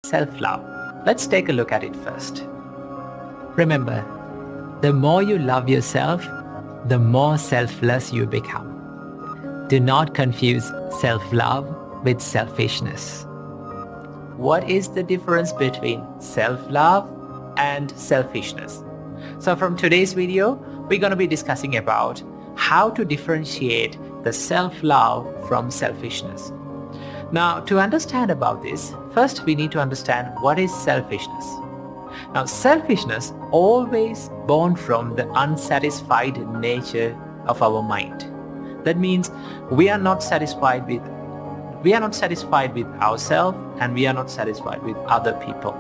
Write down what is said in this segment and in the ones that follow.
self-love. Let's take a look at it first. Remember, the more you love yourself, the more selfless you become. Do not confuse self-love with selfishness. What is the difference between self-love and selfishness? So from today's video, we're going to be discussing about how to differentiate the self-love from selfishness. Now, to understand about this, first we need to understand what is selfishness. Now, selfishness always born from the unsatisfied nature of our mind. That means we are not satisfied with ourselves, and we are not satisfied with other people.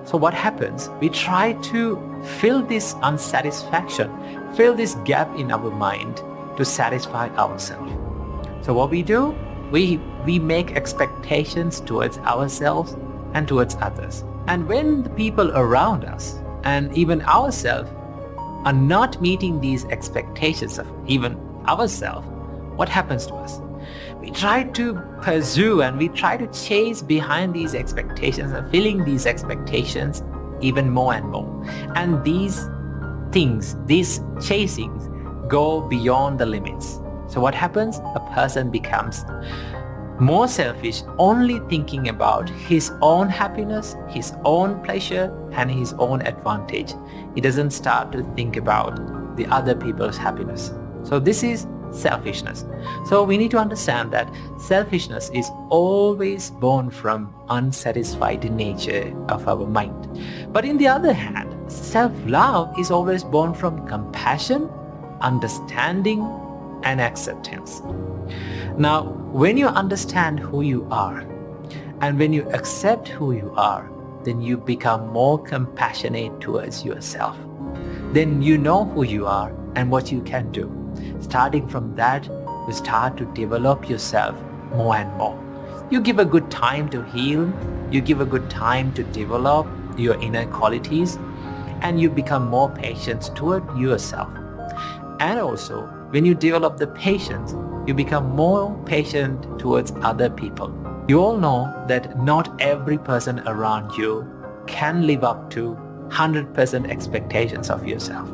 So what happens? We try to fill this unsatisfaction, fill this gap in our mind to satisfy ourselves. So what we do? We make expectations towards ourselves and towards others. And when the people around us and even ourselves are not meeting these expectations of even ourselves, what happens to us? We try to pursue and we try to chase behind these expectations and filling these expectations even more and more. And these things, these chasings go beyond the limits. So what happens? A person becomes more selfish, only thinking about his own happiness, his own pleasure, and his own advantage. He doesn't start to think about the other people's happiness. So this is selfishness. So we need to understand that selfishness is always born from unsatisfied nature of our mind. But in the other hand, self-love is always born from compassion, understanding, and acceptance. Now, when you understand who you are and when you accept who you are, then you become more compassionate towards yourself. Then you know who you are and what you can do. Starting from that, you start to develop yourself more and more. You give a good time to heal, you give a good time to develop your inner qualities, and you become more patient toward yourself. And also, when you develop the patience, you become more patient towards other people. You all know that not every person around you can live up to 100% expectations of yourself.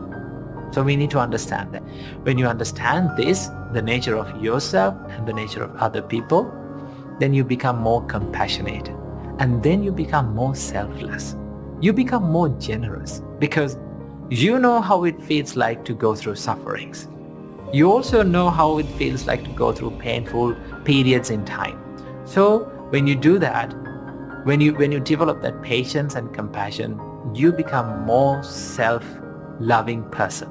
So we need to understand that. When you understand this, the nature of yourself and the nature of other people, then you become more compassionate. And then you become more selfless. You become more generous because you know how it feels like to go through sufferings. You also know how it feels like to go through painful periods in time. So when you do that, when you develop that patience and compassion, you become more self-loving person.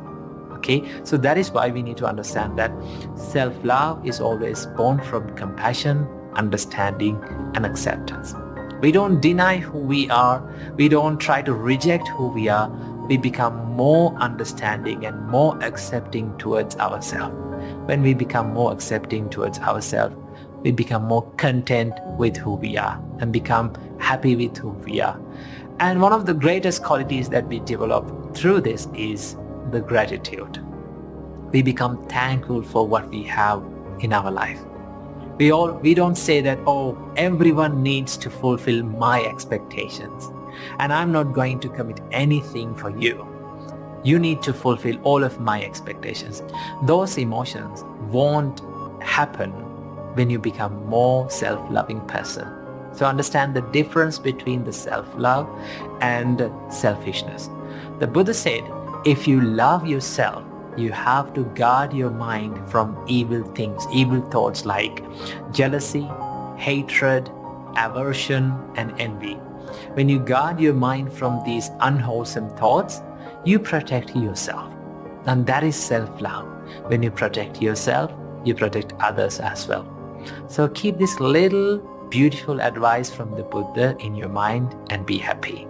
Okay, so that is why we need to understand that self-love is always born from compassion, understanding, and acceptance. We don't deny who we are. We don't try to reject who we are. We become more understanding and more accepting towards ourselves. When we become more accepting towards ourselves, we become more content with who we are and become happy with who we are. And one of the greatest qualities that we develop through this is the gratitude. We become thankful for what we have in our life. We don't say that, oh, everyone needs to fulfill my expectations and I'm not going to commit anything for you. You need to fulfill all of my expectations. Those emotions won't happen when you become more self-loving person. So understand the difference between the self-love and selfishness. The Buddha said, if you love yourself, you have to guard your mind from evil things, evil thoughts like jealousy, hatred, aversion, and envy. When you guard your mind from these unwholesome thoughts, you protect yourself. And that is self-love. When you protect yourself, you protect others as well. So keep this little beautiful advice from the Buddha in your mind and be happy.